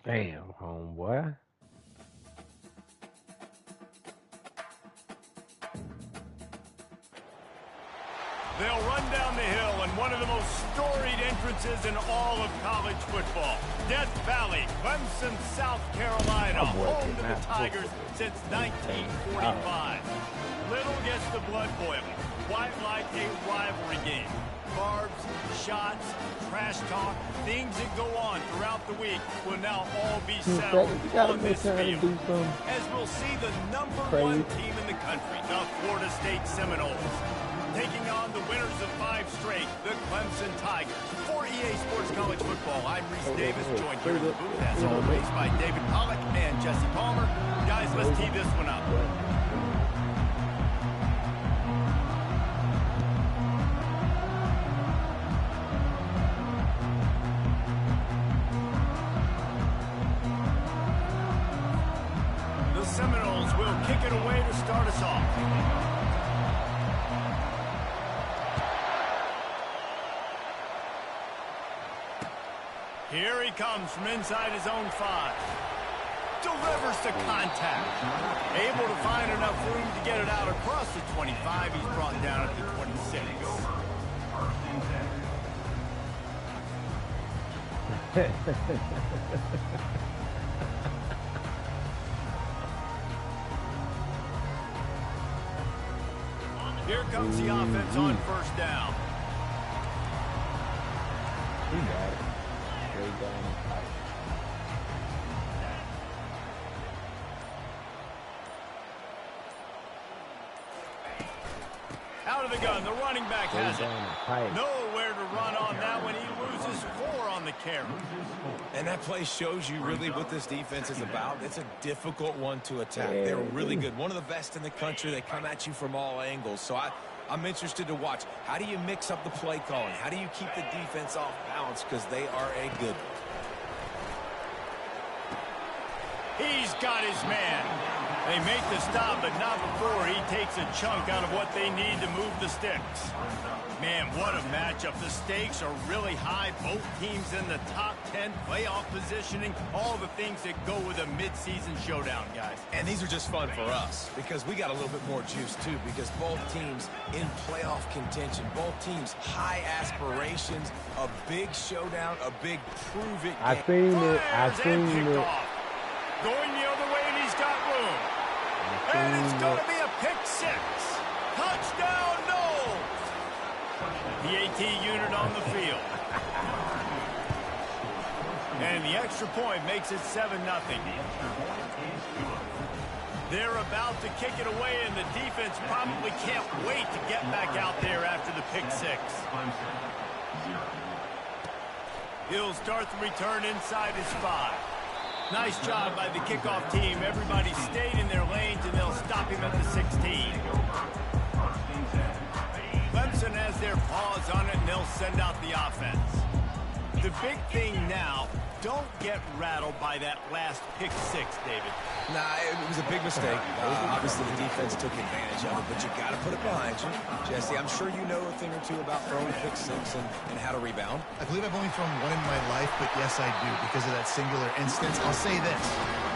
Damn, homeboy. They'll run down the hill in one of the most storied entrances in all of college football. Death Valley, Clemson, South Carolina, home to the Tigers since 1945. Little gets the blood boiling, quite like a rivalry game. Barbs, shots, trash talk, things that go on throughout the week will now all be settled on this field. As we'll see the #1 team in the country, the Florida State Seminoles, taking on the winners of 5 straight, the Clemson Tigers. For EA Sports College Football, I'm Reese Davis, joined here in the booth, as always, by David Pollack and Jesse Palmer. Guys, let's tee this one up. The Seminoles will kick it away to start us off. Here he comes from inside his own 5. Delivers to contact. Able to find enough room to get it out across the 25. He's brought down at the 26. Here comes the offense on first down. He got it. Straight down the pipe. Out of the gun, the running back has it. Nowhere to run on that when he loses 4 on the carry. And that play shows you really what this defense is about. It's a difficult one to attack. They're really good. One of the best in the country. They come at you from all angles. So I'm interested to watch. How do you mix up the play calling? How do you keep the defense off balance? Because they are a good one. He's got his man. They make the stop, but not before he takes a chunk out of what they need to move the sticks. Man, what a matchup. The stakes are really high. Both teams in the top 10, playoff positioning, all the things that go with a midseason showdown, guys. And these are just fun for us because we got a little bit more juice, too, because both teams in playoff contention, both teams high aspirations, a big showdown, a big prove-it game. I seen it. Going the other way, and he's got room. And it's going to be a pick 6. Touchdown, Noles. The AT unit on the field. And the extra point makes it 7-0. They're about to kick it away, and the defense probably can't wait to get back out there after the pick 6. He'll start the return inside his 5. Nice job by the kickoff team. Everybody stayed in their lanes, and they'll stop him at the 16. Clemson has their paws on it, and they'll send out the offense. The big thing now, don't get rattled by that last pick 6, David. Nah, it was a big mistake. Obviously, the defense took advantage of it, but you got to put it behind you. Jesse, I'm sure you know a thing or two about throwing pick 6 and how to rebound. I believe I've only thrown 1 in my life, but yes, I do, because of that singular instance. I'll say this.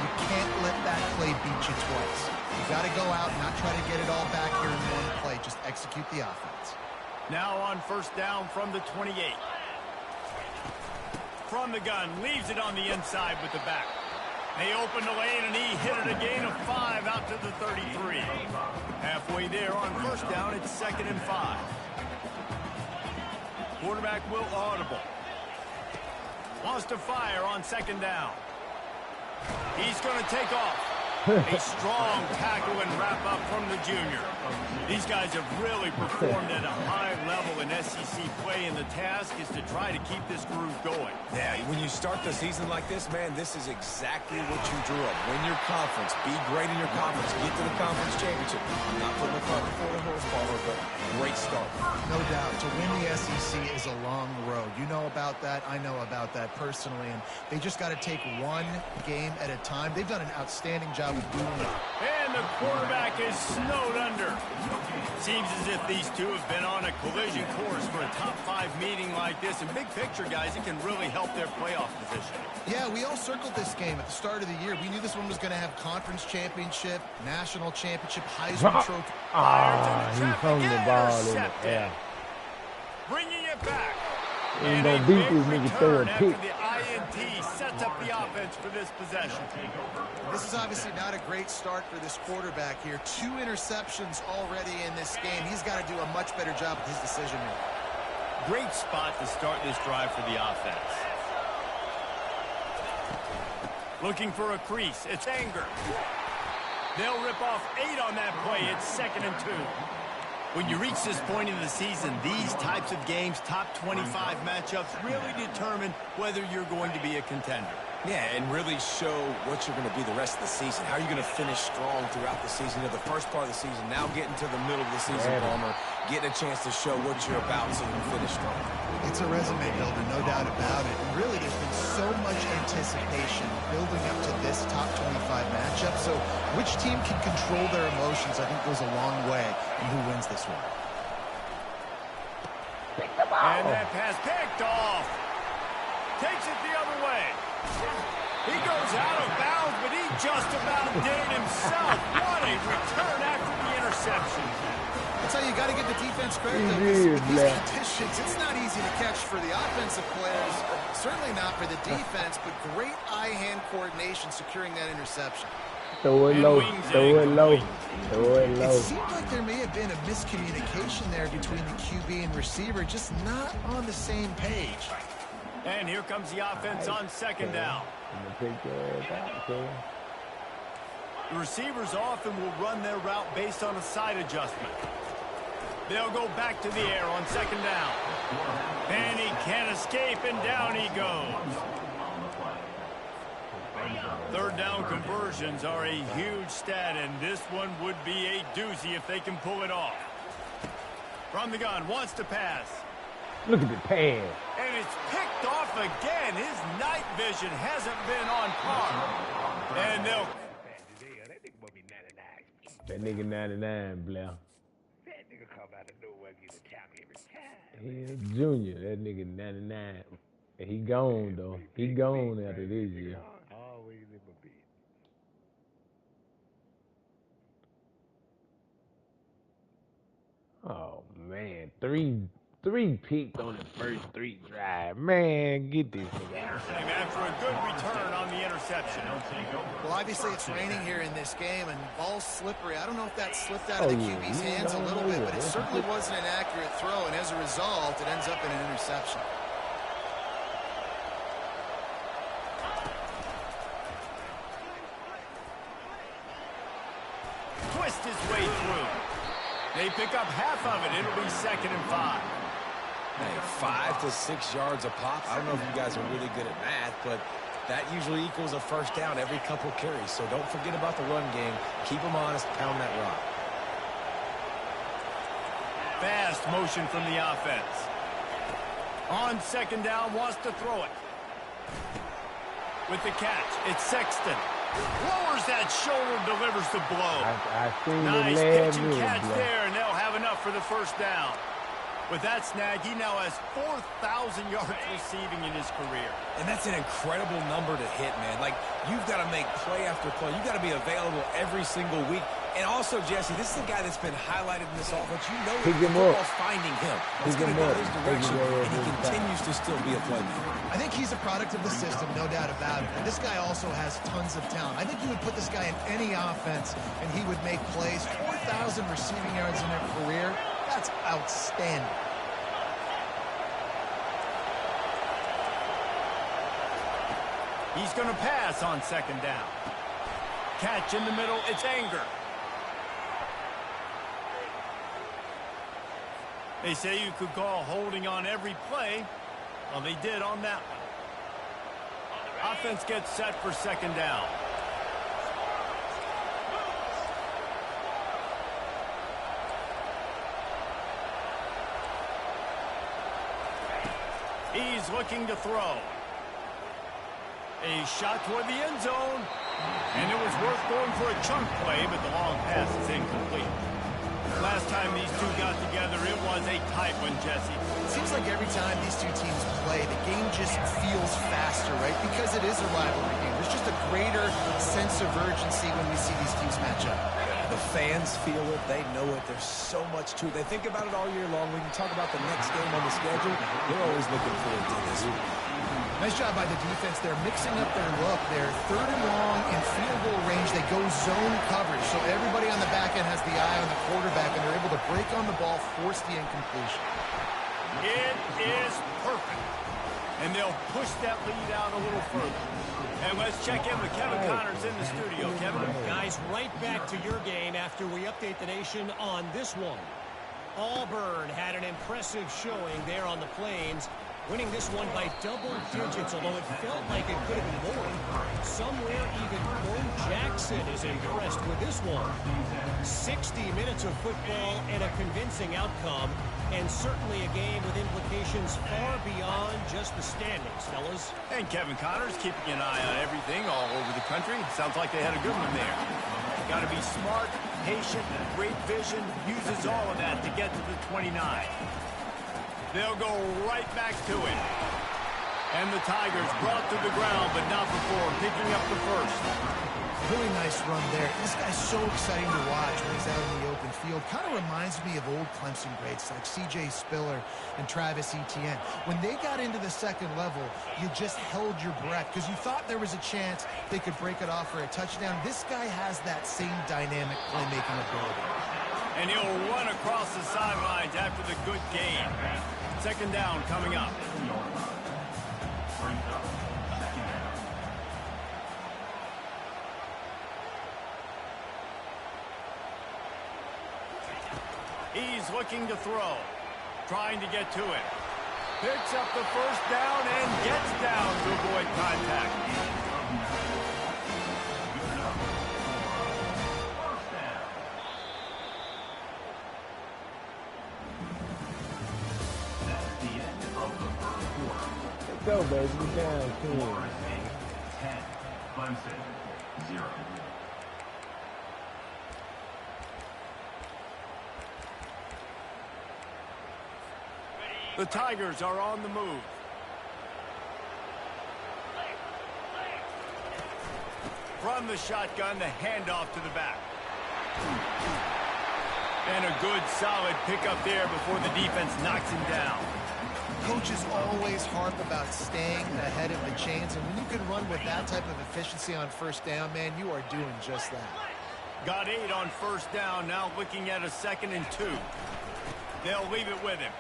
You can't let that play beat you twice. You got to go out and not try to get it all back here in one play. Just execute the offense. Now on first down from the 28. From the gun, leaves it on the inside with the back. They open the lane, and he hit it a gain of 5 out to the 33. Halfway there on first down, it's 2nd and 5. Quarterback will audible. Wants to fire on 2nd down. He's going to take off. A strong tackle and wrap-up from the junior. These guys have really performed at a high level in SEC play, and the task is to try to keep this groove going. Yeah, when you start the season like this, man, this is exactly what you drew up. Win your conference. Be great in your conference. Get to the conference championship. I'm not putting the cart before the horse, Palmer, but great start. No doubt. To win the SEC is a long road. You know about that. I know about that personally, and they just got to take one game at a time. They've done an outstanding job of doing it. And the quarterback is snowed under. Seems as if these two have been on a collision course for a top-5 meeting like this. And big picture, guys, it can really help their playoff position. Yeah, we all circled this game at the start of the year. We knew this one was going to have conference championship, national championship, Heisman Trophy. He hung the ball in the air. Bringing it back. And gonna beat this nigga throw a pick. The INT sets up the offense for this possession. This is obviously not a great start for this quarterback here. 2 interceptions already in this game. He's got to do a much better job with his decision making. Great spot to start this drive for the offense. Looking for a crease. It's Anger. They'll rip off 8 on that play. It's 2nd and 2. When you reach this point in the season, these types of games, top 25 matchups, really determine whether you're going to be a contender. Yeah, and really show what you're going to be the rest of the season. How are you going to finish strong throughout the season? You know, the first part of the season, now getting to the middle of the season, Palmer, getting a chance to show what you're about so you can finish strong. It's a resume builder, no doubt about it. And really, there's been so much anticipation building up to this top 25 matchup. So which team can control their emotions, I think, goes a long way in who wins this one. And that pass picked off. Takes it the other way. He goes out of bounds, but he just about did it himself. What a return after the interception. That's how you got to give the defense credit, though. With these conditions, it's not easy to catch for the offensive players. Certainly not for the defense, but great eye-hand coordination securing that interception. Throw it low, throw it low, throw it low. It seemed like there may have been a miscommunication there between the QB and receiver, just not on the same page. And here comes the offense on 2nd down. The receivers often will run their route based on a side adjustment. They'll go back to the air on 2nd down. And he can't escape, and down he goes. 3rd down conversions are a huge stat, and this one would be a doozy if they can pull it off. From the gun, wants to pass. Look at the pass. And it's picked off again. His night vision hasn't been on par. And they'll... That nigga 99, Blair. That nigga come out of nowhere and get a tap every time. Yeah, Junior, that nigga 99. He gone, though. He gone after this year. Always in my bed. Oh, man. Three picks on the first 3 drives. Man, get this nigga out. After a good return on the interception. Well, obviously it's raining here in this game, and ball's slippery. I don't know if that slipped out of the QB's hands a little bit, but it certainly wasn't an accurate throw, and as a result, it ends up in an interception. Twist his way through. They pick up half of it. It'll be 2nd and 5. Hey, 5 to 6 yards a pop. I don't know if you guys are really good at math, but that usually equals a first down every couple carries. So don't forget about the run game. Keep them honest. Pound that rock. Fast motion from the offense. On 2nd down, wants to throw it. With the catch, it's Sexton. Lowers that shoulder, delivers the blow. I seen nice the pitch and last catch move, there, and they'll have enough for the first down. With that snag, he now has 4,000 yards receiving in his career. And that's an incredible number to hit, man. Like, you've got to make play after play. You've got to be available every single week. And also, Jesse, this is a guy that's been highlighted in this offense. You know football's finding him. It's going to go his direction, and he continues to still be a playmaker. I think he's a product of the system, no doubt about it. And this guy also has tons of talent. I think you would put this guy in any offense, and he would make plays. 4,000 receiving yards in their career. That's outstanding. He's going to pass on 2nd down. Catch in the middle, it's Anger. They say you could call holding on every play. Well, they did on that one. Offense gets set for 2nd down. He's looking to throw. A shot toward the end zone. And it was worth going for a chunk play, but the long pass is incomplete. Last time these two got together, it was a tight one, Jesse. It seems like every time these two teams play, the game just feels faster, right? Because it is a rivalry game. There's just a greater sense of urgency when we see these teams match up. The fans feel it. They know it. There's so much to it. They think about it all year long. When you talk about the next game on the schedule, they're always looking forward to this. Nice job by the defense. They're mixing up their look. They're 3rd and long in field goal range. They go zone coverage. So everybody on the back end has the eye on the quarterback, and they're able to break on the ball, force the incompletion. It is perfect. And they'll push that lead out a little further. And let's check in with Kevin Connors in the studio. Kevin. Guys, right back to your game after we update the nation on this one. Auburn had an impressive showing there on the Plains, winning this one by double digits, although it felt like it could have been more. Somewhere even Bo Jackson is impressed with this one. 60 minutes of football and a convincing outcome, and certainly a game with implications far beyond just the standings, fellas. And Kevin Connors keeping an eye on everything all over the country. Sounds like they had a good one there. Got to be smart, patient, great vision, uses all of that to get to the 29. They'll go right back to it. And the Tigers brought to the ground, but not before picking up the first. Really nice run there. This guy's so exciting to watch when he's out in the open field. Kind of reminds me of old Clemson greats like C.J. Spiller and Travis Etienne. When they got into the second level, you just held your breath because you thought there was a chance they could break it off for a touchdown. This guy has that same dynamic playmaking ability. And he'll run across the sidelines after the good gain. Second down coming up. He's looking to throw, trying to get to it. Picks up the first down and gets down to avoid contact. Let's go, baby. We down 10. 10. Clemson, 0. The Tigers are on the move. From the shotgun, the handoff to the back. And a good, solid pickup there before the defense knocks him down. Coaches always harp about staying ahead of the chains, and when you can run with that type of efficiency on first down, man, you are doing just that. Got 8 on first down, now looking at a 2nd and 2. They'll leave it with him.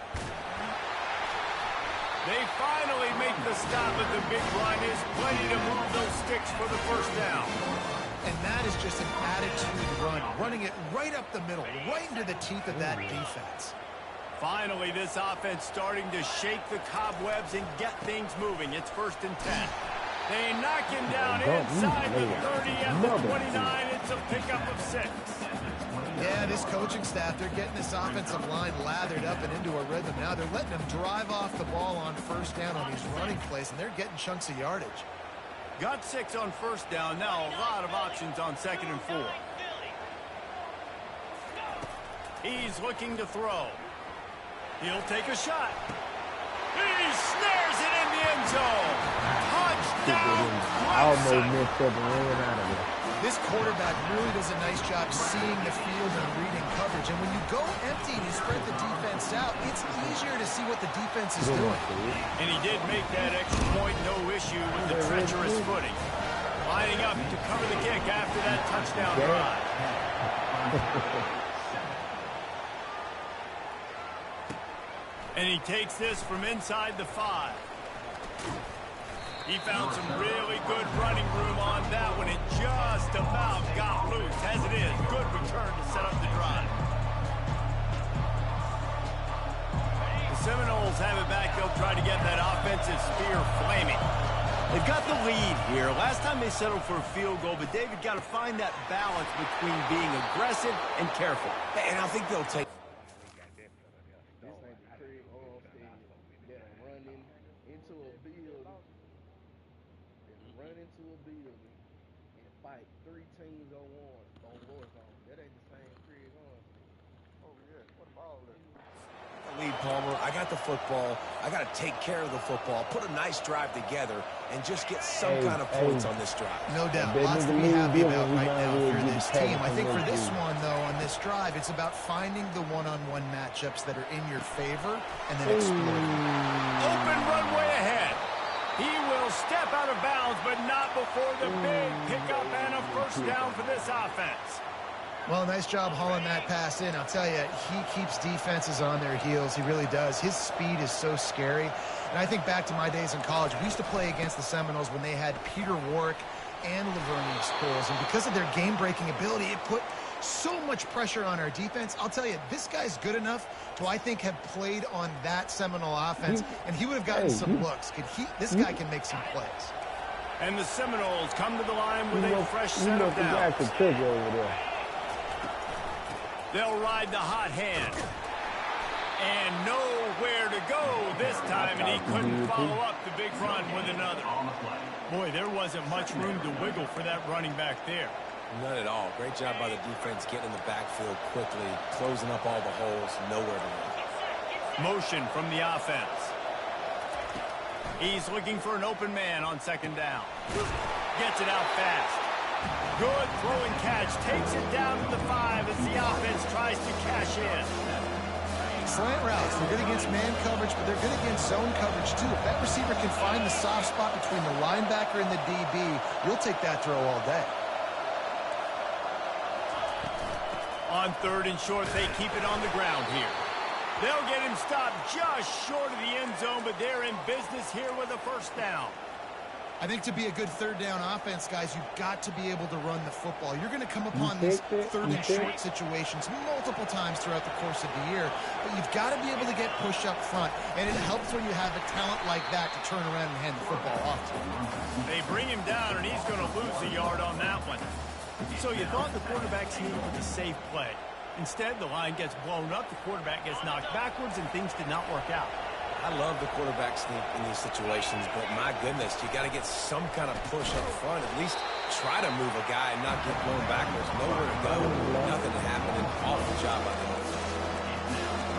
They finally make the stop at the big run. Is plenty to move those sticks for the first down. And that is just an attitude run, running it right up the middle, right into the teeth of that defense. Finally, this offense starting to shake the cobwebs and get things moving. It's 1st and 10. They knock him down inside the 30 at the 29. It's a pickup of 6. Yeah, this coaching staff, they're getting this offensive line lathered up and into a rhythm. Now they're letting them drive off the ball on first down on these running plays, and they're getting chunks of yardage. Got 6 on first down. Now a lot of options on 2nd and 4. He's looking to throw. He'll take a shot. He snares it in the end zone. Touchdown, Almost Clemson. missed up and ran out of it. This quarterback really does a nice job seeing the field and reading coverage. And when you go empty and you spread the defense out, it's easier to see what the defense is doing. And he did make that extra point, no issue with the treacherous footing. Lining up to cover the kick after that touchdown drive. And he takes this from inside the 5. He found some really good running room on that one. It just about got loose. As it is, good return to set up the drive. The Seminoles have it back. They'll try to get that offensive spear flaming. They've got the lead here. Last time they settled for a field goal, but David got to find that balance between being aggressive and careful. And I think they'll take. fight 3 teams on Warzone. That ain't the same Craig Owens. Oh yeah, what a ball is. Lead Palmer, I got the football. I got to take care of the football, put a nice drive together, and just get some kind of points on this drive. No doubt. Lots to be happy about right now for this team. I think for this one, though, on this drive, it's about finding the one-on-one matchups that are in your favor and then exploiting. Open runway ahead. He will step out of bounds, but not before the big pickup and a first down for this offense. Well, nice job hauling that pass in. I'll tell you, he keeps defenses on their heels. He really does. His speed is so scary. And I think back to my days in college. We used to play against the Seminoles when they had Peter Warrick and Lavergne Scholes. And because of their game-breaking ability, it put so much pressure on our defense. I'll tell you, this guy's good enough to, I think, have played on that Seminole offense, and he would have gotten some looks. This guy can make some plays. And the Seminoles come to the line with a fresh set of downs. They'll ride the hot hand. And nowhere to go this time, and he couldn't follow up the big run with another. Boy, there wasn't much room to wiggle for that running back there. None at all. Great job by the defense getting in the backfield quickly, closing up all the holes, nowhere to go. Motion from the offense. He's looking for an open man on second down. Gets it out fast. Good throw and catch. Takes it down to the 5 as the offense tries to cash in. Slant routes. They're good against man coverage, but they're good against zone coverage, too. If that receiver can find the soft spot between the linebacker and the DB, you'll take that throw all day. On 3rd and short, they keep it on the ground here. They'll get him stopped just short of the end zone, but they're in business here with a first down. I think to be a good 3rd down offense, guys, you've got to be able to run the football. You're going to come upon these 3rd and short situations multiple times throughout the course of the year, but you've got to be able to get push up front, and it helps when you have a talent like that to turn around and hand the football off to. They bring him down, and he's going to lose a yard on that one. So you thought the quarterback sneak was a safe play. Instead, the line gets blown up, the quarterback gets knocked backwards, and things did not work out. I love the quarterback sneak in these situations, but my goodness, you got to get some kind of push up front. At least try to move a guy and not get blown backwards. Nowhere to go, nothing to happen. An awful job by the offense.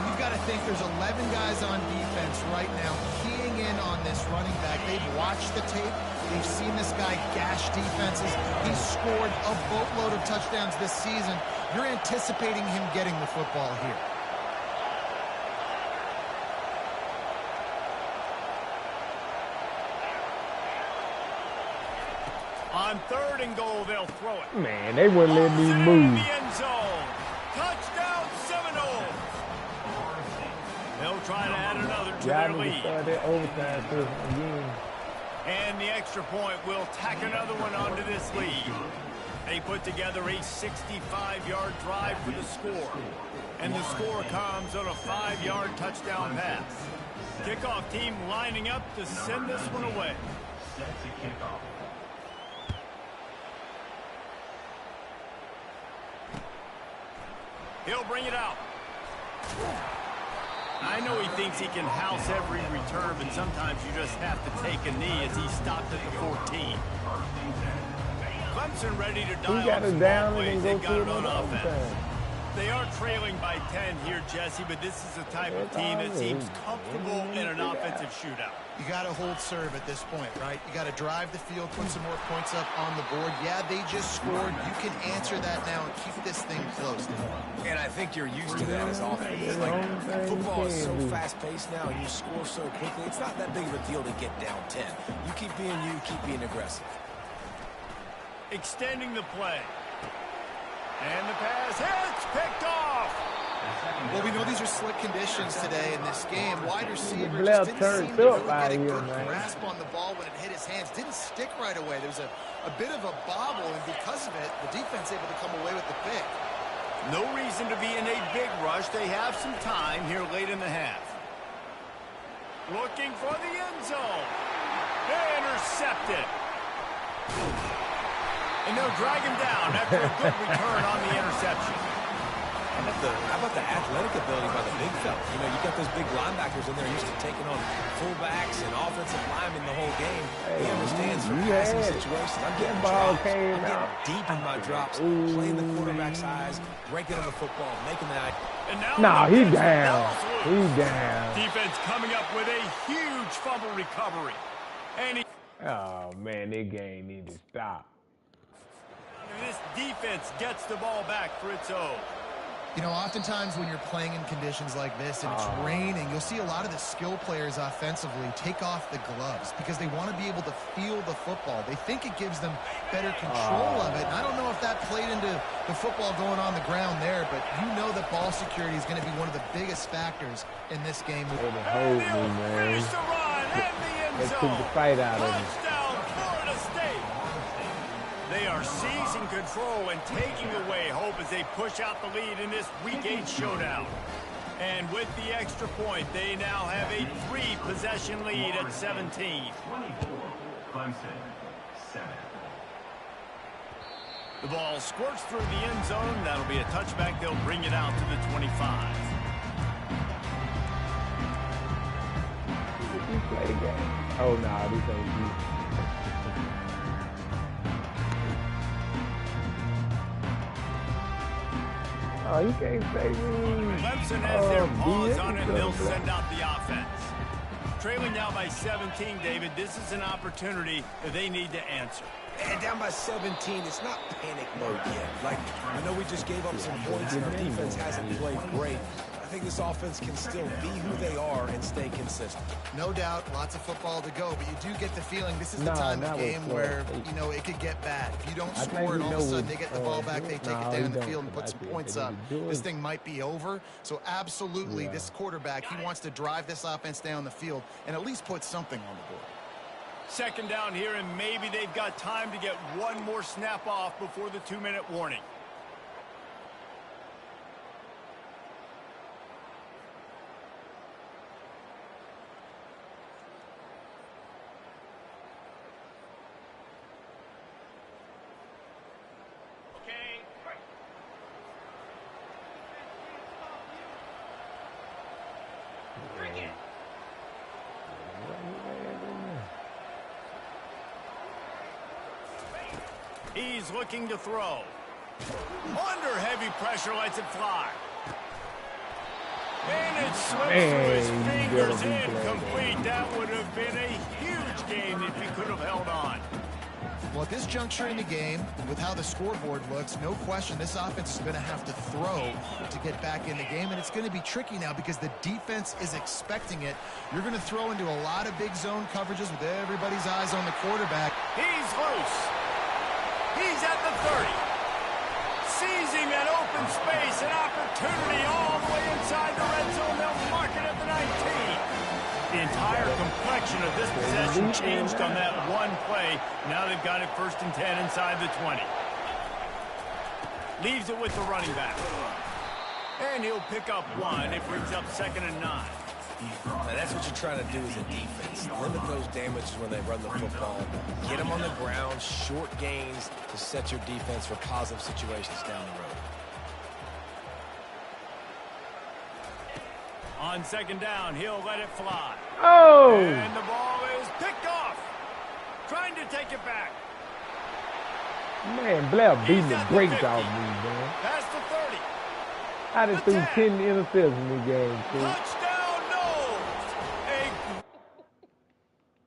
You've got to think there's 11 guys on defense right now keying in on this running back. They've watched the tape. They've seen this guy gash defenses. He's scored a boatload of touchdowns this season. You're anticipating him getting the football here. On 3rd and goal, they'll throw it. Man, they wouldn't let me move. In the end zone. Touchdown, Seminoles. They'll try to add another to their lead. And the extra point will tack another one onto this lead. They put together a 65-yard drive for the score. And the score comes on a 5-yard touchdown pass. Kickoff team lining up to send this one away. Set to kickoff. He'll bring it out. I know he thinks he can house every return, but sometimes you just have to take a knee as he stopped at the 14. Clemson ready to dial up some ball plays. They've got it on offense. They are trailing by 10 here, Jesse, but this is the type of team that seems comfortable in an offensive shootout. You got to hold serve at this point, right? You got to drive the field, put some more points up on the board. Yeah, they just scored. You can answer that now and keep this thing close. And I think you're used to that as offense. Like, football is so fast-paced now, and you score so quickly. It's not that big of a deal to get down 10. You keep being aggressive. Extending the play. And the pass hits, picked off. Well, we know these are slick conditions today in this game. Wide receiver just didn't seem to really get a good grasp on the ball when it hit his hands. Didn't stick right away. There was a bit of a bobble, and because of it, the defense able to come away with the pick. No reason to be in a big rush. They have some time here late in the half. Looking for the end zone. They intercept it. And they'll drag him down after a good return on the interception. How about the athletic ability by the big fella? You know, you got those big linebackers in there used to taking on fullbacks and offensive linemen the whole game. He understands for passing situations. I'm getting drops. I'm getting deep in my drops, playing the quarterback's eyes, breaking on the football, making that. Nah, he down. He down. Defense coming up with a huge fumble recovery. And Oh, man, that game need to stop. this defense gets the ball back for its own. You know, oftentimes when you're playing in conditions like this and it's raining, you'll see a lot of the skill players offensively take off the gloves because they want to be able to feel the football. They think it gives them better control of it. And I don't know if that played into the football going on the ground there, but you know that ball security is going to be one of the biggest factors in this game. They hold me, man. Let's take the fight out of him. Touchdown, Florida State. They are seizing control and taking away hope as they push out the lead in this Week 8 showdown. And with the extra point, they now have a 3-possession lead at 17. 24, Clemson, 7. The ball squirts through the end zone. That'll be a touchback. They'll bring it out to the 25. You play the game. Oh, nah, this ain't you. Oh, you can't say me. Clemson has their paws on it, and they'll send out the offense. Trailing now by 17, David, this is an opportunity that they need to answer. And down by 17, it's not panic mode yet. Like, I know we just gave up some points and our defense hasn't played great. I think this offense can still be who they are and stay consistent. No doubt, lots of football to go, but you do get the feeling this is the time of the game where, you know, it could get bad. If you don't score and all of a sudden they get the ball back, they take it down the field and put some points up, this thing might be over. So absolutely, this quarterback, he wants to drive this offense down the field and at least put something on the board. Second down here, and maybe they've got time to get one more snap off before the 2-minute warning. He's looking to throw. Under heavy pressure, lets it fly. And it slips through his fingers, incomplete. That would have been a huge game if he could have held on. Well, at this juncture in the game, with how the scoreboard looks, no question this offense is going to have to throw to get back in the game, and it's going to be tricky now because the defense is expecting it. You're going to throw into a lot of big zone coverages with everybody's eyes on the quarterback. He's loose. He's at the 30. Seizing that open space, an opportunity all the way inside the red zone. They'll mark it at the 19. The entire complexion of this possession changed on that one play. Now they've got it 1st and 10 inside the 20. Leaves it with the running back. And he'll pick up one. It brings up 2nd and 9. Now that's what you're trying to do as a defense. Limit those damages when they run the football. Get them on the ground, short gains to set your defense for positive situations down the road. On 2nd down, he'll let it fly. Oh! And the ball is picked off. Trying to take it back. Man, Blair beating the brakes off me, man. Past the 30. I done threw 10 interceptions in the game, too. Touchdown, no!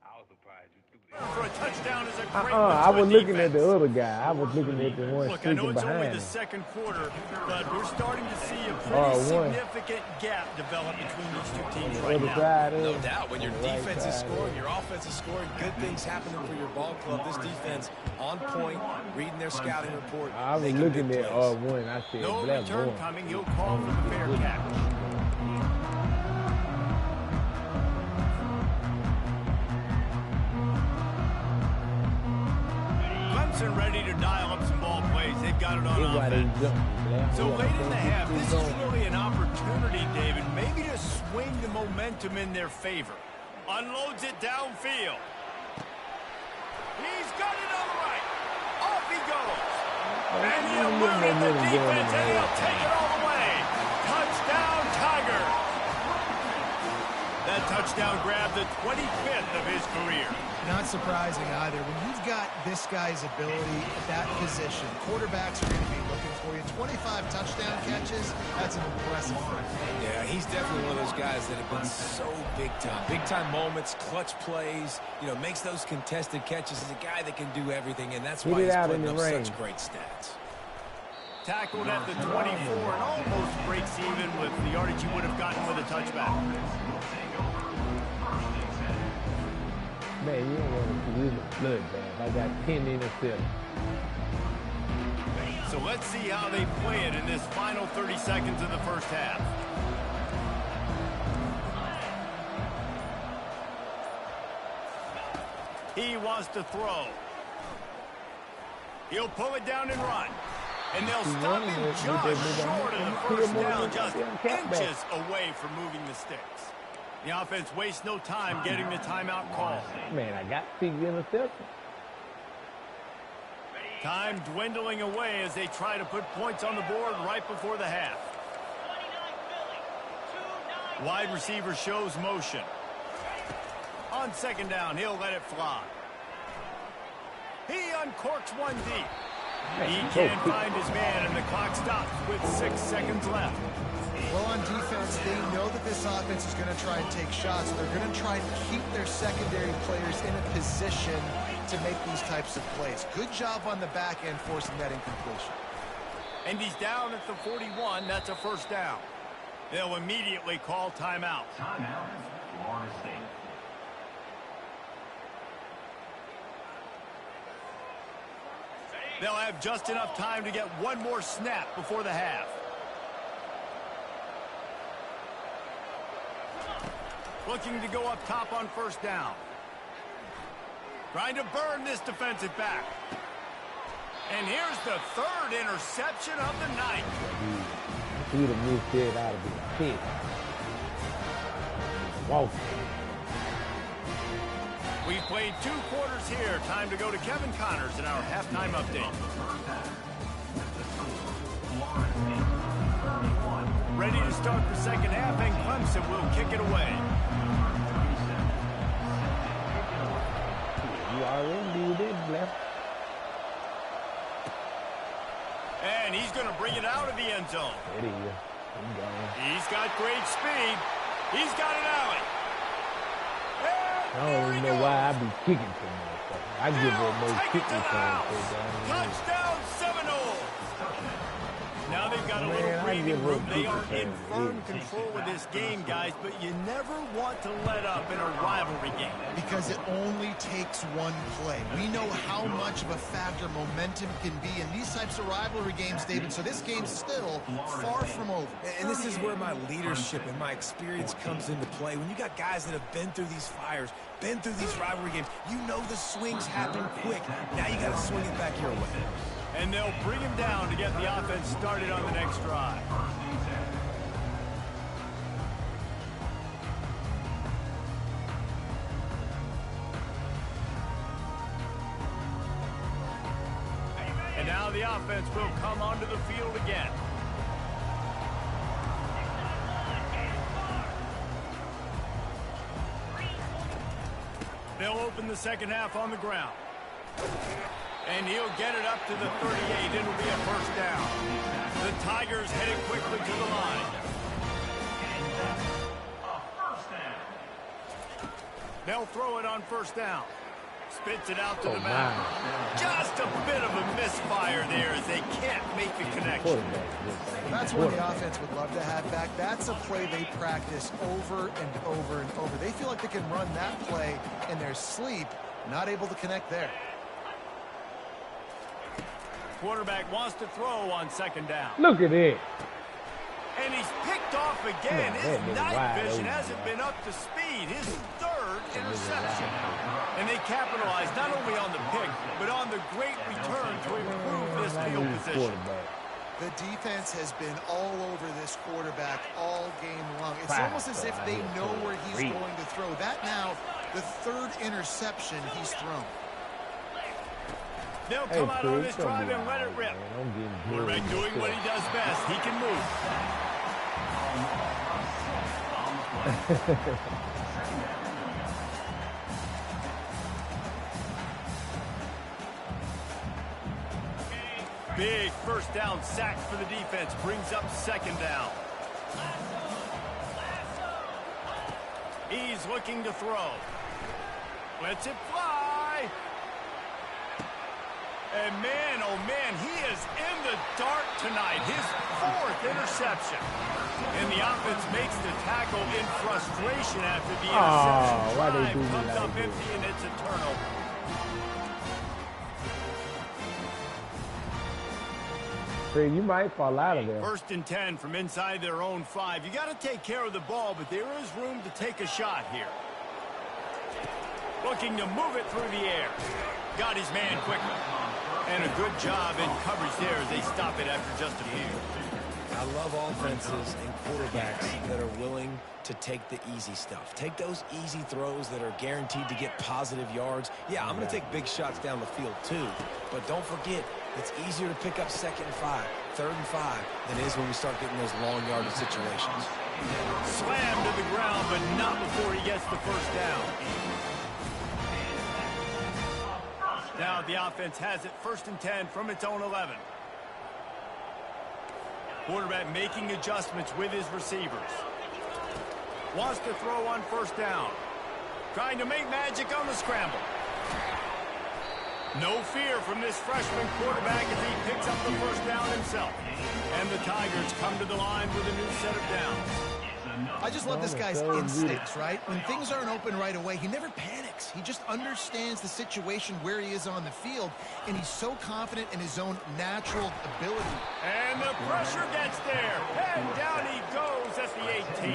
I was surprised you threw that. For a touchdown is a great I was looking at the other guy. I was looking at the one Look, I know sneaking it's only behind the him. second quarter, but we're starting to see a pretty significant gap develop between these two teams right now. No doubt. When your defense is scoring, your offense is scoring, good things happening for your ball club. This defense on point, reading their scouting report. I was looking at one. I said, No Blair return going. coming. He'll call for the fair catch. Clemson ready to dial up some ball plays. They've got it on offense. So late in the half, this is really an opportunity, David, maybe to swing the momentum in their favor. Unloads it downfield. He's got it on the right. Off he goes. And he'll move in the defense, and he'll take it all the way. Touchdown, Tigers! That touchdown grabbed the 25th of his career. Not surprising either. When you've got this guy's ability at that position, quarterbacks are going to be looking for you. 25 touchdown catches, that's an impressive thing. Yeah, he's definitely one of those guys that have been so big time. Big time moments, clutch plays, you know, makes those contested catches. He's a guy that can do everything, and that's why he's putting up such great stats. Tackled at the 24 and almost breaks even with the yardage he would have gotten with a touchback. Man, you don't want to see this bloodbath. I got 10 interceptions. So let's see how they play it in this final 30 seconds of the first half. He wants to throw. He'll pull it down and run. And they'll stop him just short of the first down, just inches away from moving the sticks. The offense wastes no time getting the timeout call. Man, I got 6 interceptions. Time dwindling away as they try to put points on the board right before the half. Wide receiver shows motion. On second down, he'll let it fly. He uncorks one deep. He can't find his man, and the clock stops with 6 seconds left. Well, on defense, they know that this offense is going to try and take shots. They're going to try and keep their secondary players in a position to make these types of plays. Good job on the back end forcing that incompletion. And he's down at the 41. That's a first down. They'll immediately call timeout. Timeout, Florida State. They'll have just enough time to get one more snap before the half. Looking to go up top on first down. Trying to burn this defensive back. And here's the third interception of the night. If he would have missed it, I'd have been pissed. Whoa. We've played 2 quarters here. Time to go to Kevin Connors in our halftime update. Ready to start the second half, and Clemson will kick it away. You already did it, left. And he's going to bring it out of the end zone. There he is. He's gone. He's got great speed. He's got an alley. I don't even know why I be kicking so much. I give her no kicking chance. Touchdown Seminoles! Now they've got a little breathing room. They are in firm control of this game, guys, but you never want to let up in a rivalry game. Because it only takes one play. We know how much of a factor momentum can be in these types of rivalry games, David, so this game's still far from over. And this is where my leadership and my experience comes into play. When you got guys that have been through these fires, been through these rivalry games, you know the swings happen quick. Now you got to swing it back your way. And they'll bring him down to get the offense started on the next drive. And now the offense will come onto the field again. They'll open the second half on the ground. And he'll get it up to the 38. It'll be a first down. The Tigers headed quickly to the line. They'll throw it on first down. Spits it out to the back. Just a bit of a misfire there as they can't make the connection. That's what the offense would love to have back. That's a play they practice over and over and over. They feel like they can run that play in their sleep, not able to connect there. Quarterback wants to throw on second down. Look at it. And he's picked off again. Man, His night vision hasn't been up to speed. His third interception. And they capitalize not only on the pick, but on the great return to improve this field position. The defense has been all over this quarterback all game long. It's almost as if they know where he's going to throw. That now, the third interception he's thrown. They'll come out on this drive and let it rip. Quarterback doing what he does best. He can move. Big first down sack for the defense. Brings up second down. He's looking to throw. Lets it fly. And man, oh man, he is in the dark tonight. His 4th interception. And the offense makes the tackle in frustration after the interception. Why they Drive do me comes like up this? empty, and it's a turnover. Trey, you might fall out of there. 1st and 10 from inside their own 5. You got to take care of the ball, but there is room to take a shot here. Looking to move it through the air. Got his man quickly. And a good job in coverage there as they stop it after just a few. I love offenses and quarterbacks that are willing to take the easy stuff. Take those easy throws that are guaranteed to get positive yards. Yeah, I'm going to take big shots down the field too. But don't forget, it's easier to pick up 2nd and 5, 3rd and 5 than it is when we start getting those long yardage situations. Slammed to the ground, but not before he gets the first down. Now the offense has it 1st and 10 from its own 11. Quarterback making adjustments with his receivers. Wants to throw on 1st down. Trying to make magic on the scramble. No fear from this freshman quarterback as he picks up the 1st down himself. And the Tigers come to the line with a new set of downs. I just love this guy's instincts, right? When things aren't open right away, he never panics. He just understands the situation where he is on the field, and he's so confident in his own natural ability. And the pressure gets there. And down he goes at the 18.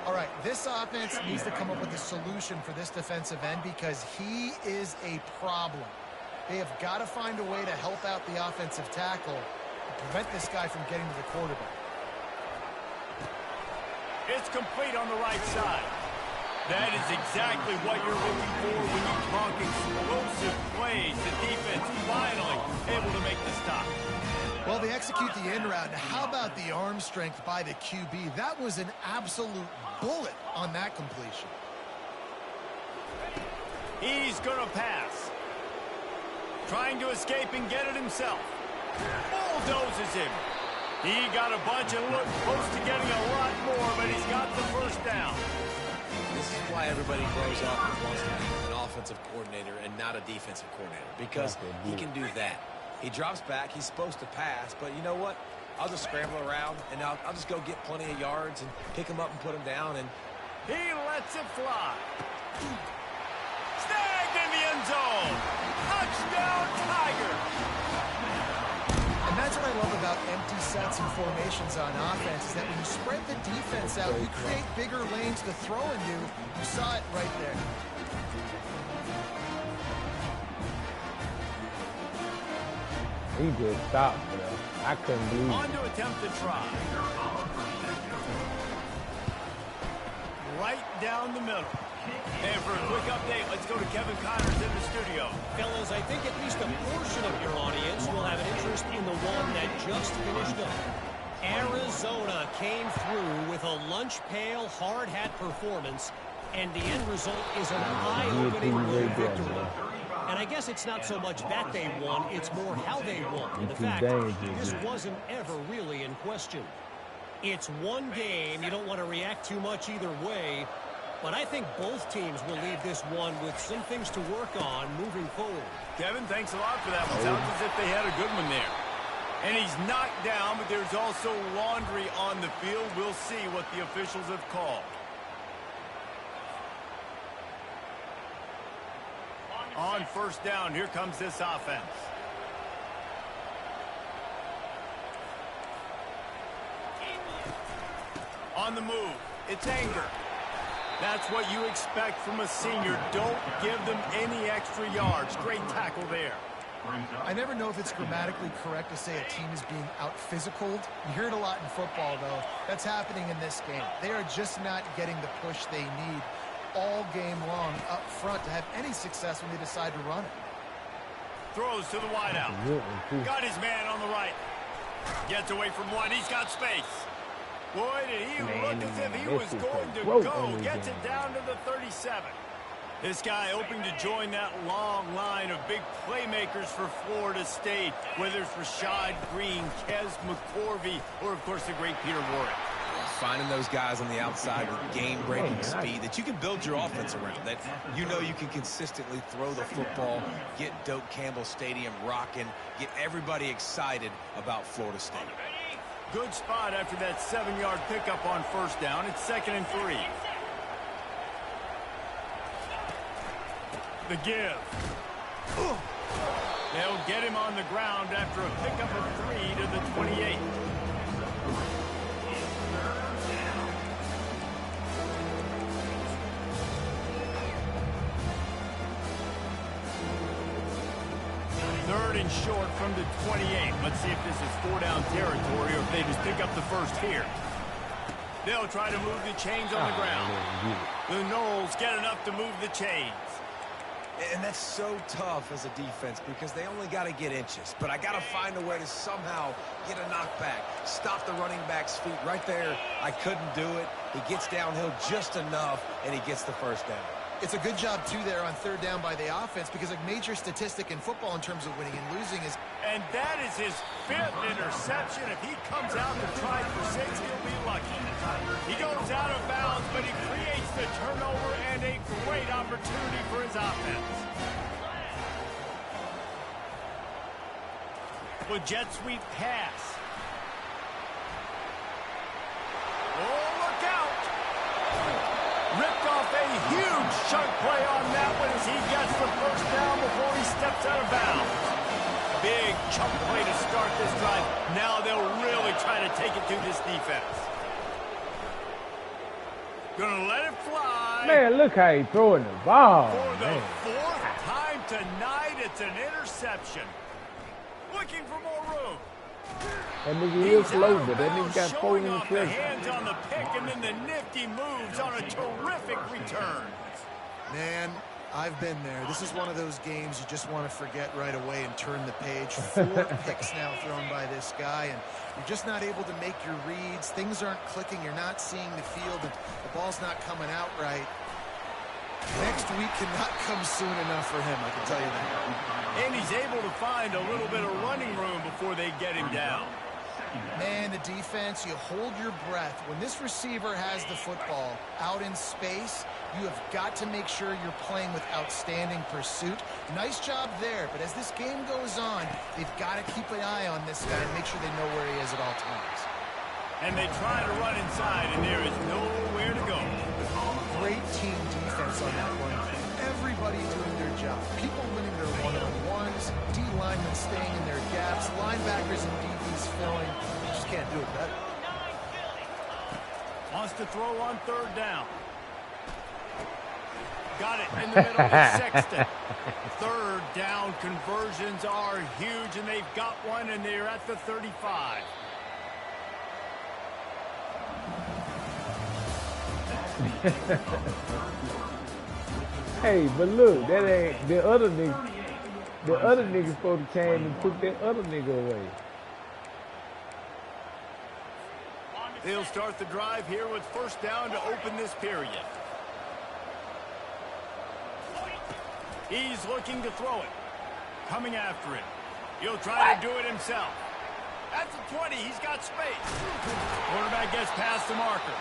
All right, this offense needs to come up with a solution for this defensive end because he is a problem. They have got to find a way to help out the offensive tackle and prevent this guy from getting to the quarterback. It's complete on the right side. That is exactly what you're looking for when you talk explosive plays. The defense finally able to make the stop. Well, they execute the end route. How about the arm strength by the QB? That was an absolute bullet on that completion. He's going to pass. Trying to escape and get it himself. Bulldozes him. He got a bunch and looked close to getting a lot more, but he's got the 1st down. This is why everybody grows up and wants to be an offensive coordinator and not a defensive coordinator, because he can do that. He drops back. He's supposed to pass, but you know what? I'll just scramble around, and I'll just go get plenty of yards and pick him up and put him down. And he lets it fly. Snagged in the end zone. Touchdown, Tigers. And that's what I love about empty sets and formations on offense, is that when you spread the defense out, you create bigger lanes to throw into. You saw it right there. He just stopped, bro. I couldn't believe it. On to attempt to try. Right down the middle. And for a quick update, let's go to Kevin Connors in the studio. Fellas, I think at least a portion of your audience will have an interest in the one that just finished up. Arizona came through with a lunch pail, hard hat performance, and the end result is an eye-opening victory. And I guess it's not so much that they won, it's more how they won. The fact, this wasn't ever really in question. It's one game, you don't want to react too much either way, but I think both teams will leave this one with some things to work on moving forward. Kevin, thanks a lot for that one. Sounds as if they had a good one there. And he's knocked down, but there's also laundry on the field. We'll see what the officials have called. On 1st down, here comes this offense. On the move, it's Anger. That's what you expect from a senior. Don't give them any extra yards. Great tackle there. I never know if it's grammatically correct to say a team is being out-physicaled. You hear it a lot in football, though. That's happening in this game. They are just not getting the push they need all game long up front to have any success when they decide to run it. Throws to the wideout. Got his man on the right. Gets away from one. He's got space. Boy, did he Man, look as if he this was is going to a broke go. on this Gets game. it down to the 37. This guy hoping to join that long line of big playmakers for Florida State, whether it's Rashad Green, Kez McCorvey, or, of course, the great Peter Warrick. Finding those guys on the outside with game-breaking speed that you can build your offense around, that you know you can consistently throw the football, get Doak Campbell Stadium rocking, get everybody excited about Florida State. Good spot after that 7-yard pickup on first down. It's 2nd and 3. The give. They'll get him on the ground after a pickup of 3 to the 28. Third and short from the 28. Let's see if this is 4-down territory or if they just pick up the first here. They'll try to move the chains on the ground. The Noles get enough to move the chains. And that's so tough as a defense because they only got to get inches. But I got to find a way to somehow get a knockback, stop the running back's feet right there. I couldn't do it. He gets downhill just enough, and he gets the first down. It's a good job, too, there on third down by the offense because a major statistic in football in terms of winning and losing is... And that is his 5th interception. If he comes out to try for 6, he'll be lucky. He goes out of bounds, but he creates the turnover and a great opportunity for his offense. With jet sweep pass. Oh, look out! Ripped off a huge chunk play on that one as he gets the first down before he steps out of bounds. Big chunk play to start this drive. Now they'll really try to take it to this defense. Gonna let it fly. Man, look how he throwing the ball. For the Man. 4th time tonight, it's an interception. Looking for more room. That nigga is He's slow, out of but that nigga bounds, got 4 showing off the interceptions. hands on the pick, and then the nifty moves on a terrific return. Man, I've been there. This is one of those games you just want to forget right away and turn the page. 4 picks now thrown by this guy, and you're just not able to make your reads. Things aren't clicking. You're not seeing the field, and the ball's not coming out right. Next week cannot come soon enough for him, I can tell you that. And he's able to find a little bit of running room before they get him down. Man, the defense, you hold your breath. When this receiver has the football out in space, you have got to make sure you're playing with outstanding pursuit. Nice job there, but as this game goes on, they've got to keep an eye on this guy and make sure they know where he is at all times. And they try to run inside, and there is nowhere to go. Great team defense on that one. Everybody doing their job. People winning their one-on-ones, D-linemen staying in their gaps, linebackers and DBs filling. You just can't do it better. Wants to throw on 3rd down. Got it in the middle of Sexton. 3rd down conversions are huge, and they've got one, and they're at the 35. Hey, but look, that ain't the other nigga. The other nigga supposed to came and took that other nigga away. They'll start the drive here with 1st down to open this period. He's looking to throw it. Coming after it. He'll try to do it himself. At the 20, he's got space. Quarterback gets past the marker.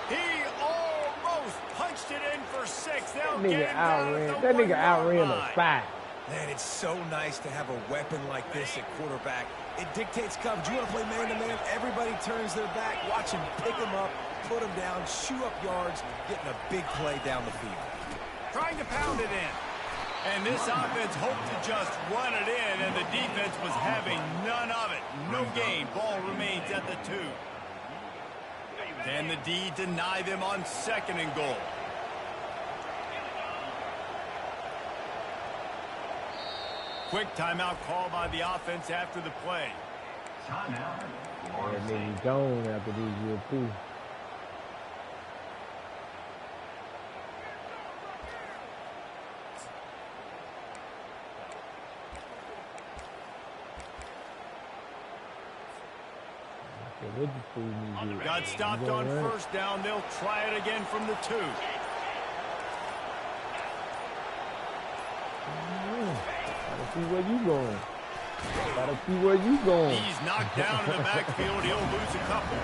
He almost punched it in for 6. They'll get him down at the That nigga 1-yard outran line. a spy. Man, it's so nice to have a weapon like this at quarterback. It dictates coverage. You want to play man-to-man, everybody turns their back. Watch him pick him up, put him down, shoot up yards, getting a big play down the field. Trying to pound it in. And this offense hoped to just run it in, and the defense was having none of it. No gain. Ball remains at the 2. Can the D deny them on 2nd and goal? Quick timeout call by the offense after the play. Timeout. And then he's gone after these years too. what the fool needs to Got stopped on first down. They'll try it again from the 2. Gotta see where you going. Gotta see where you going. He's knocked down in the backfield. He'll lose a couple.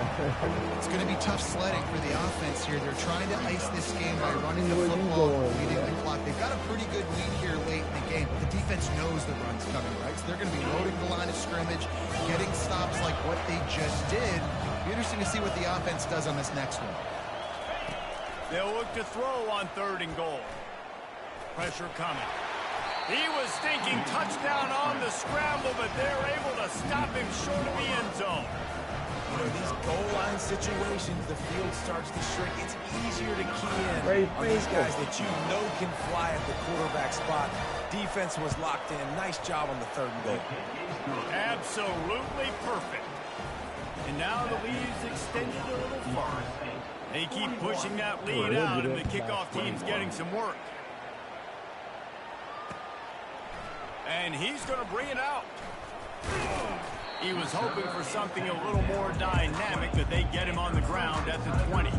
It's going to be tough sledding for the offense here. They're trying to ice this game by running the football and leading the clock. They've got a pretty good lead here late in the game, but the defense knows the run's coming, right? So they're going to be loading the line of scrimmage, getting stops like what they just did. It'll be interesting to see what the offense does on this next one. They'll look to throw on 3rd and goal. Pressure coming. He was thinking touchdown on the scramble, but they're able to stop him short of the end zone. You know, these goal line situations, the field starts to shrink. It's easier to key in on these guys that you know can fly at the quarterback spot. Defense was locked in. Nice job on the 3rd and goal. Absolutely perfect. And now the lead's extended a little further. They keep pushing that lead out, and the kickoff team's getting some work. And he's going to bring it out. He was hoping for something a little more dynamic, but they get him on the ground at the 20.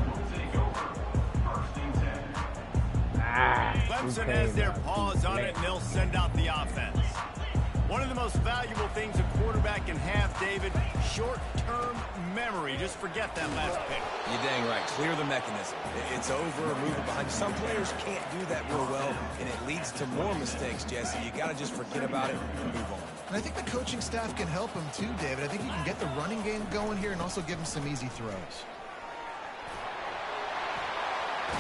Clemson has their paws on it, and they'll send out the offense. One of the most valuable things a quarterback can have, David, short-term memory. Just forget that last pick. You're dang right. Clear the mechanism. It's over, move it behind you. Some players can't do that real well, and it leads to more mistakes, Jesse. You got to just forget about it and move on. And I think the coaching staff can help him too, David. I think you can get the running game going here and also give him some easy throws.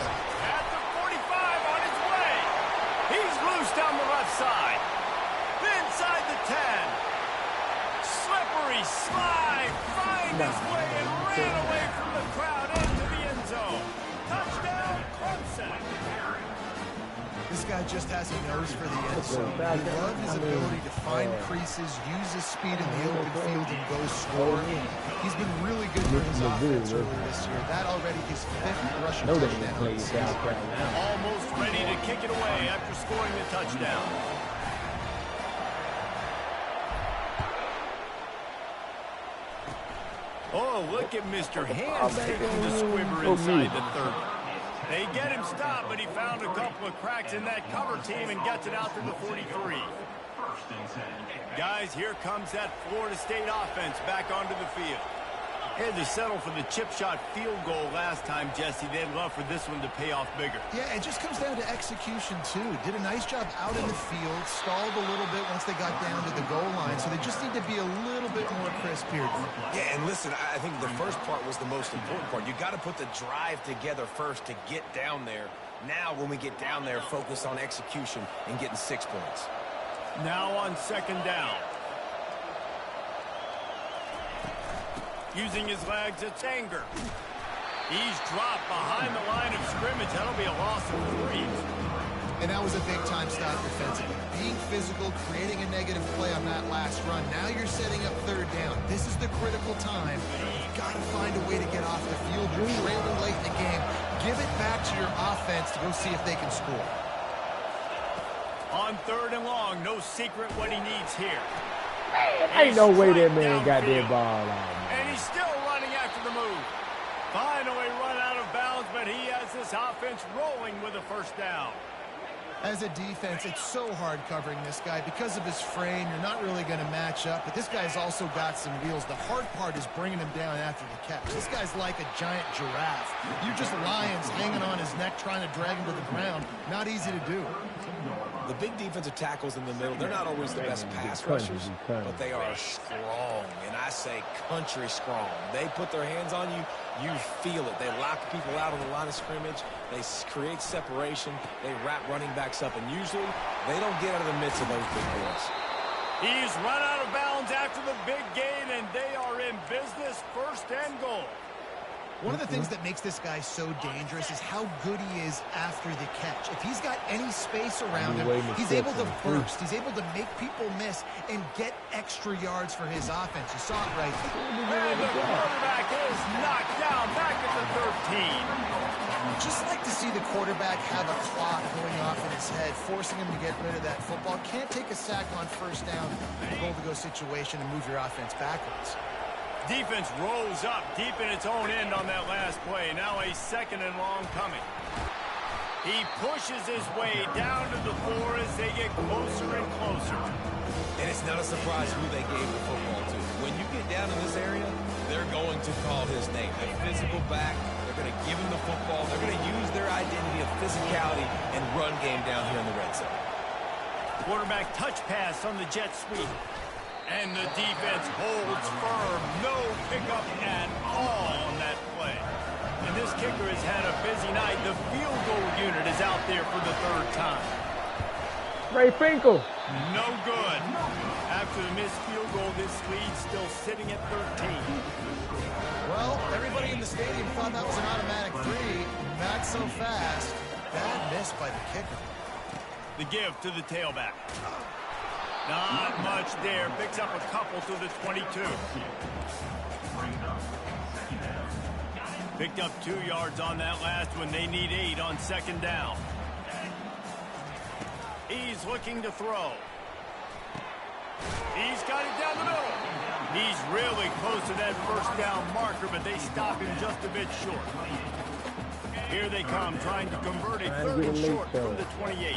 At the 45 on his way. He's loose down the left side. Inside the 10. Slippery slide. Find his way and ran away from the crowd into the end zone. Touchdown, Clemson. This guy just has a nose for the end zone. I love his ability to find creases, use his speed in the open field, and go score. He's been really good for his offense earlier this year. That already his 5th rushing touchdown. Almost ready to kick it away after scoring the touchdown. Oh, look at Mr. Hands taking the squibber inside the 30. They get him stopped, but he found a couple of cracks in that cover team and gets it out to the 43. Guys, here comes that Florida State offense back onto the field. Had to settle for the chip shot field goal last time, Jesse. They'd love for this one to pay off bigger. Yeah, it just comes down to execution, too. Did a nice job out in the field, stalled a little bit once they got down to the goal line, so they just need to be a little bit more crisp here. Yeah, and listen, I think the first part was the most important part. You got to put the drive together first to get down there. Now, when we get down there, focus on execution and getting 6 points. Now on 2nd down. Using his legs, it's Anger. He's dropped behind the line of scrimmage. That'll be a loss of 3. And that was a big-time stop defensively. Being physical, creating a negative play on that last run. Now you're setting up 3rd down. This is the critical time. You've got to find a way to get off the field. You're trailing late in the game. Give it back to your offense to go see if they can score. On 3rd and long, no secret what he needs here. Ain't no way that man got that ball out. And he's still running after the move. Finally run out of bounds, but he has this offense rolling with a 1st down. As a defense, it's so hard covering this guy. Because of his frame, you're not really going to match up, but this guy's also got some wheels. The hard part is bringing him down after the catch. This guy's like a giant giraffe. You're just lions hanging on his neck trying to drag him to the ground. Not easy to do. The big defensive tackles in the middle, they're not always the best pass rushers, but they are strong, and I say country strong. They put their hands on you, you feel it. They lock people out on the line of scrimmage. They create separation. They wrap running backs up, and usually they don't get out of the midst of those big boys. He's run out of bounds after the big gain, and they are in business. 1st and goal. One of the things that makes this guy so dangerous is how good he is after the catch. If he's got any space around him, he's able to burst. He's able to make people miss and get extra yards for his offense. You saw it right there. And the quarterback is knocked down back at the 13. Just like to see the quarterback have a clock going off in his head, forcing him to get rid of that football. Can't take a sack on 1st down, goal-to-go situation, and move your offense backwards. Defense rolls up deep in its own end on that last play. Now a 2nd and long coming. He pushes his way down to the floor as they get closer and closer. And it's not a surprise who they gave the football to. When you get down in this area, they're going to call his name. The physical back, they're going to give him the football. They're going to use their identity of physicality and run game down here in the red zone. Quarterback touch pass on the jet sweep. And the defense holds firm. No pickup at all on that play. And this kicker has had a busy night. The field goal unit is out there for the 3rd time. Ray Finkel. No good. After the missed field goal, this lead still sitting at 13. Well, everybody in the stadium thought that was an automatic 3. Not so fast. Bad miss by the kicker. The give to the tailback. Not much there. Picks up a couple to the 22. Picked up 2 yards on that last one. They need 8 on 2nd down. He's looking to throw. He's got it down the middle. He's really close to that 1st down marker, but they stop him just a bit short. Here they come, trying to convert a 3rd and short from the 28.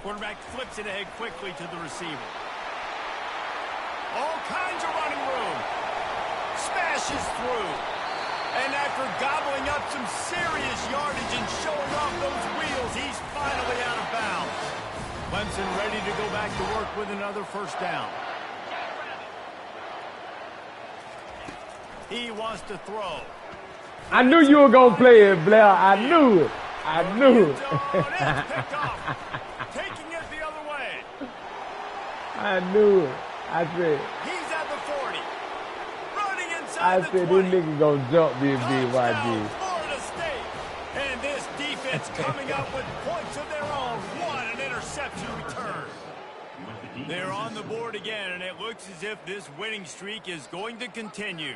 Quarterback flips it ahead quickly to the receiver. All kinds of running room. Smashes through. And after gobbling up some serious yardage and showing off those wheels, he's finally out of bounds. Clemson ready to go back to work with another 1st down. He wants to throw. I knew you were going to play it, Blair. I knew it. I knew it. Picked off. Taking it the other way. I knew it. I said. He's at the 40. Running inside I the said 20. this nigga gonna jump me and BYD. Touchdown, Florida State. And this defense coming up with points of their own. What an interception return. They're on the board again, and it looks as if this winning streak is going to continue.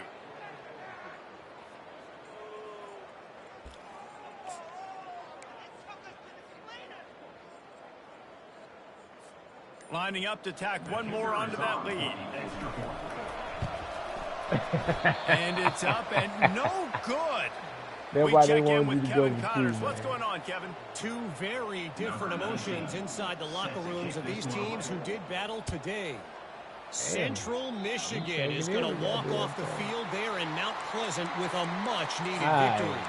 Lining up to tack one more onto that lead. And it's up and no good. That's We why they check in wanted with you to go Kevin to Connors. school, What's man. going on, Kevin? 2 very different emotions inside the locker rooms of these teams who did battle today. Central Michigan is going to walk off the field there in Mount Pleasant with a much-needed victory.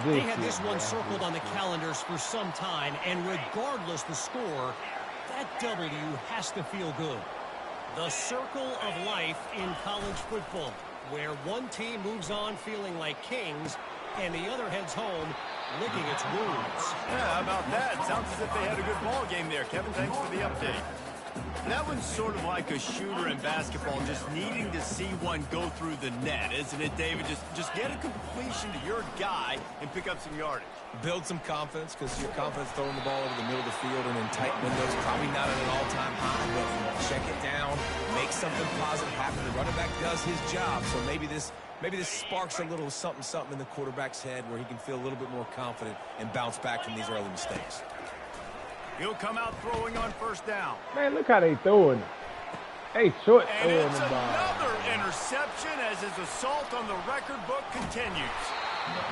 They had this one circled on the calendars for some time, and regardless the score, that W has to feel good. The circle of life in college football, where one team moves on feeling like kings, and the other heads home licking its wounds. Yeah, how about that? Sounds as if they had a good ball game there. Kevin, thanks for the update. That one's sort of like a shooter in basketball, just needing to see one go through the net, isn't it, David? Just get a completion to your guy and pick up some yardage. Build some confidence, because your confidence throwing the ball over the middle of the field and in tight windows, probably not at an all-time high, but check it down, make something positive happen. The running back does his job, so maybe this sparks a little something in the quarterback's head where he can feel a little bit more confident and bounce back from these early mistakes. He'll come out throwing on 1st down. Man, look how they throwing it. Hey, short And throwing it's the ball. another interception as his assault on the record book continues.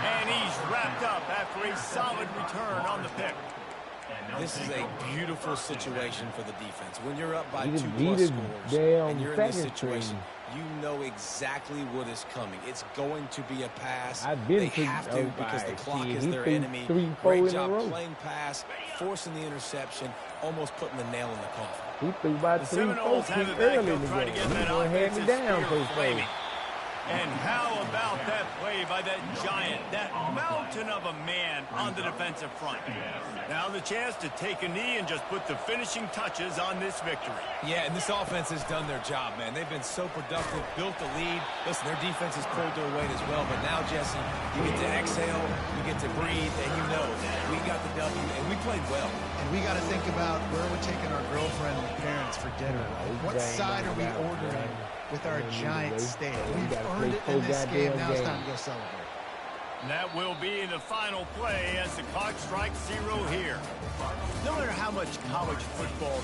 And he's wrapped up after a solid return on the pick. This is a beautiful situation for the defense. When you're up by He just 2+ beat his scores damn and you're in this second situation, string. you know exactly what is coming. It's going to be a pass. I've been They to- have to oh, because the my clock shit. is He their threw enemy. 3-4 Great in a job row. playing pass, forcing the interception, almost putting the nail in the coffin. He threw by The 3-4 Seminoles have it back. early They'll in the try to game. get He that gonna hand me offensive down spirit so flaming. fast. And how about that play by that giant, that mountain of a man on the defensive front? Now the chance to take a knee and just put the finishing touches on this victory. Yeah, and this offense has done their job, man. They've been so productive, built the lead. Listen, their defense has pulled their weight as well. But now, Jesse, you get to exhale, you get to breathe, and you know that we got the W, and we played well. And we got to think about where we're taking our girlfriend and parents for dinner. What side are we ordering with our giant steak? We've earned it in this game. Now it's time to go celebrate. That will be the final play as the clock strikes 0 here. No matter how much college football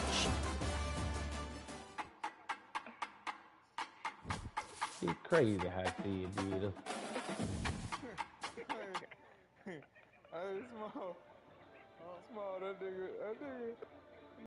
It's crazy how Sid did us. Hey, small. Small, that nigga.